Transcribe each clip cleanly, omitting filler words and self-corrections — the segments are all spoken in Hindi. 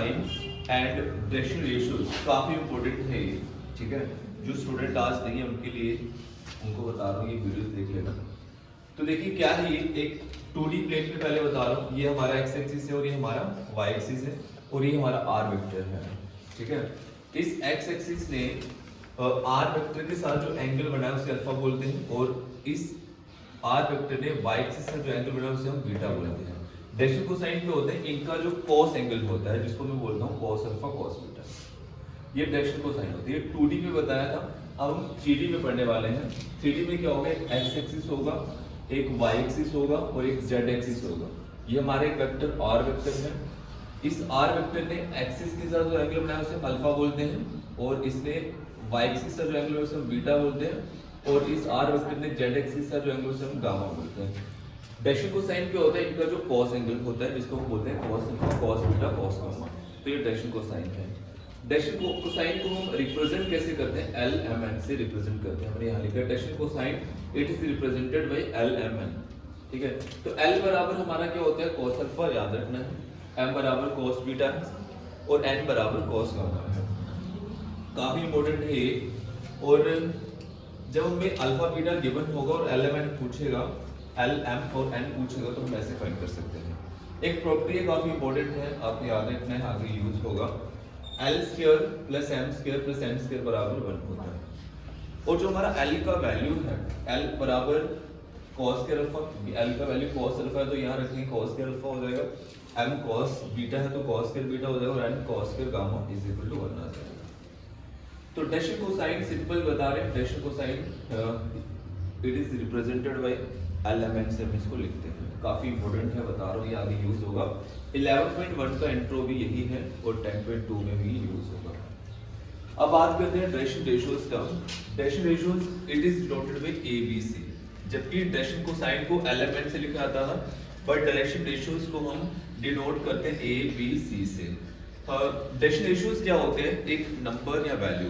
एंड डायरेक्शन रेशियोज काफ़ी इंपॉर्टेंट है ये, ठीक है। जो स्टूडेंट आज नहीं है उनके लिए उनको बता रहा हूँ, ये वीडियो देख लेना। तो देखिए क्या है, ये एक 2D प्लेन पे पहले बता रहा हूँ, ये हमारा एक्स एक्सिस है और ये हमारा वाई एक्सिस है और ये हमारा आर वेक्टर है, ठीक है। इस एक्स एक्सिस ने आर वेक्टर के साथ जो एंगल बनाया उसे अल्फा बोलते हैं और इस आर वेक्टर ने वाई एक्सिस से जो एंगल बनाया उसे हम बीटा बोलते हैं। डायरेक्शन कोसाइन पे होते हैं इनका जो कॉस एंगल होता है जिसको मैं बोलता हूँ कॉस अल्फा कॉस बीटा, ये डायरेक्शन कोसाइन होती है। 2D में बताया था, अब हम 3D में पढ़ने वाले हैं। 3D में क्या होगा, एक एक्स एक्सिस होगा, एक वाई एक्सिस होगा और एक जेड एक्सिस होगा। ये हमारे एक वेक्टर आर वेक्टर है। इस आर वेक्टर ने एक्सिस के साथ जो एंगल बनाया उसे हम अल्फा बोलते हैं और इसने वाई एक्सिस का जो एंगल है उसे हम बीटा बोलते हैं और इस आर वेक्टर ने जेड एक्सिस का जो एंगल उसे हम गामा बोलते हैं। डायरेक्शन कोसाइन पे होता है इनका जो कॉस एंगल होता है जिसको हम बोलते हैं cos alpha cos beta cos gamma, तो ये डायरेक्शन कोसाइन है। डायरेक्शन कोसाइन को हम रिप्रेजेंट कैसे करते हैं, एल एम एन से रिप्रेजेंट करते हैं। हमने यहाँ लिखा है direction cosine it is represented by L M N, ठीक है। तो एल बराबर हमारा क्या होता है, कॉस अल्फा, याद रखना है, एम बराबर कॉस बीटा और एन बराबर कॉस गामा है। काफी इंपॉर्टेंट है ये। और जब हमें अल्फा बीटा गिवन होगा और एल एम एन पूछेगा, एल एम और एन पूछेगा तो हम ऐसे फाइंड कर सकते हैं। एक प्रॉपर्टी काफी इंपॉर्टेंट है, आपने याद रखना है, आगे यूज होगा। L square plus M square plus N square बराबर 1 होता है। और जो हमारा एल का वैल्यू है, एल बराबर कॉस स्क्वायर अल्फा, एल का वैल्यू कॉस अल्फा है तो यहाँ रखेंगे कॉस स्क्वायर अल्फा हो जाएगा, एम कॉस बीटा है तो कॉस स्क्वायर बीटा हो जाएगा और N cos square gamma is equal to 1 आ जाएगा। तो डायरेक्शन कोसाइन सिंपल बता रहे हैं, direction cosine it is represented by L M N से हम इसको लिखते हैं। काफी इंपॉर्टेंट है, बता रहा हूँ, ये आगे यूज होगा। 11.1 का इंट्रो भी यही है और 10.2 में भी यूज होगा। अब बात करते हैं डायरेक्शन रेशियोज का। Direction ratios it is denoted by A B C, जबकि डायरेक्शन कोसाइन को एल एम एन से लिखा जाता था, बट डायरेक्शन रेशियोज को हम डिनोट करते हैं ए बी सी से। डायरेक्शन रेशियोज क्या होते हैं, एक नंबर या वैल्यू,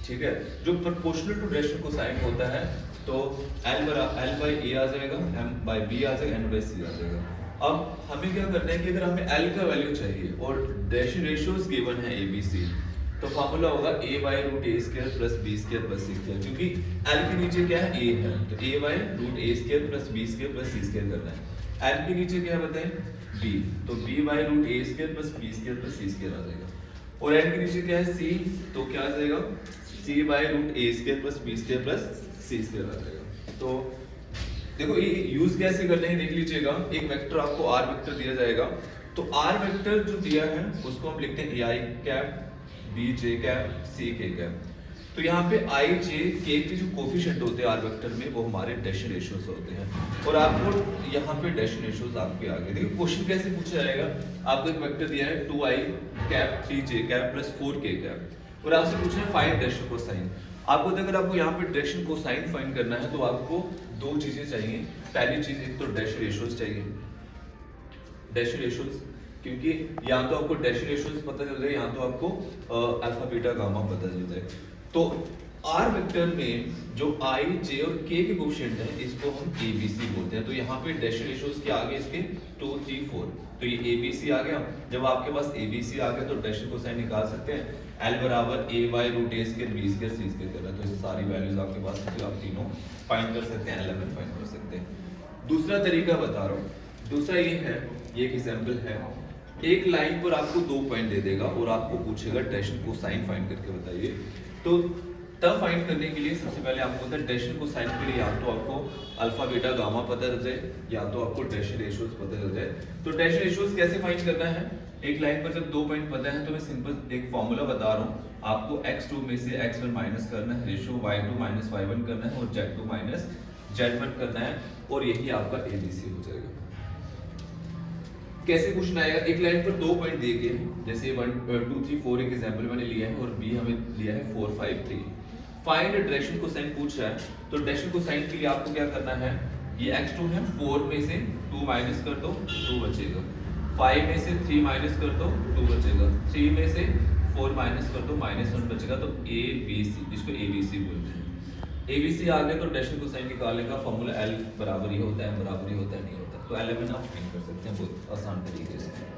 ठीक है, जो प्रोपोर्शनल टू डायरेक्शन कोसाइन होता है। तो L बाई ए आ जाएगा, M बाई बी आ जाएगा, N बाई सी आ जाएगा। अब हमें क्या करना है कि अगर हमें L का वैल्यू चाहिए और डायरेक्शन रेशियोज गिवन है ए बी सी, तो फार्मूला होगा a by root A square plus B square plus C square, क्योंकि L के नीचे क्या है, a है, तो a by root A square plus B square plus C square करना है। L के नीचे क्या बताएं, b, तो b by root A square plus B square plus C square आ जाएगा। और N के नीचे क्या है, c, तो क्या आ जाएगा, c by root A square plus B square plus C square आ जाएगा। तो देखो ये यूज कैसे करने हैं देख लीजिएगा। एक वेक्टर आपको आर वेक्टर दिया जाएगा, तो आर वेक्टर जो दिया है उसको हम लिखते हैं ए आई कैप, बी जे कैप, सी के कैप। तो यहाँ पे आई जे के के जो कोफिशिएंट होते हैं आर वेक्टर में वो हमारे डायरेक्शन रेशियोज होते हैं। और आपको यहाँ पे डायरेक्शन रेशियोज आपके आगे देखिए क्वेश्चन कैसे पूछा जाएगा। आपको एक वेक्टर दिया है 2i cap 3j cap plus 4k cap और आपसे पूछना है फाइंड डायरेक्शन कोसाइन। आपको अगर आपको यहाँ पे डायरेक्शन कोसाइन फाइंड करना है तो आपको दो चीजें चाहिए। पहली चीज एक तो डायरेक्शन रेशियोज चाहिए, डायरेक्शन रेशियोज, क्योंकि या तो आपको डायरेक्शन रेशियोज पता चल जाए या तो आपको अल्फा बीटा गामा पता चल जाए। तो आर वेक्टर में जो आई जे और के के कोफिशिएंट है इसको हम ए बी सी बोलते हैं। तो यहाँ पे डायरेक्शन रेशियोज के आगे इसके 2 3 4, तो ये ए बी सी आ गया। जब आपके पास ए बी सी आ गया तो डायरेक्शन कोसाइन निकाल सकते हैं। एल बराबर A by root A square B square C square करना, तो ये सारी वैल्यूज आपके पास है, तो आप तीनों फाइंड कर सकते हैं, एल एम एन फाइंड कर सकते हैं। दूसरा तरीका बता रहा हूँ, दूसरा ये है, ये एक एग्जांपल है। एक लाइन पर आपको 2 पॉइंट दे देगा और आपको पूछेगा डायरेक्शन कोसाइन फाइंड करके बताइए। तो तब फाइंड करने के लिए सबसे पहले आपको होता है डायरेक्शन कोसाइन के लिए या तो आपको अल्फा बीटा गामा पता चल जाए या तो आपको डायरेक्शन रेशियोज पता चल जाए। तो डायरेक्शन रेशियोज कैसे फाइंड करना है, एक लाइन पर जब 2 पॉइंट पता है तो मैं सिंपल एक फॉर्मूला बता रहा हूँ। आपको x2 में से x1 माइनस करना है, रेशियो y2 माइनस y1 करना है और z2 माइनस z1 करना है और यही आपका ABC हो जाएगा। कैसे क्वेश्चन आएगा, एक लाइन पर 2 पॉइंट दिए गए हैं, जैसे 1 2 3 4 एक एग्जांपल मैंने लिया है और b हमें लिया है 4 5 3। फाइंड डायरेक्शन कोसाइन पूछ रहा है, तो डायरेक्शन कोसाइन के लिए आपको क्या करना है, ये x2 है, 4 में से 2 माइनस कर दो 2 बचेगा, 5 में से 3 माइनस कर दो 2 बचेगा, 3 में से 4 माइनस कर दो -1 बचेगा। तो ए बी सी, इसको ए बी सी बोलते हैं। ए बी सी आ गया तो डायरेक्शन कोसाइन निकालने का फॉर्मूला एल बराबर ही होता है, एम बराबर ही होता है, नहीं होता, तो एल एम एन आप फाइंड कर सकते हैं बहुत आसान तरीके से।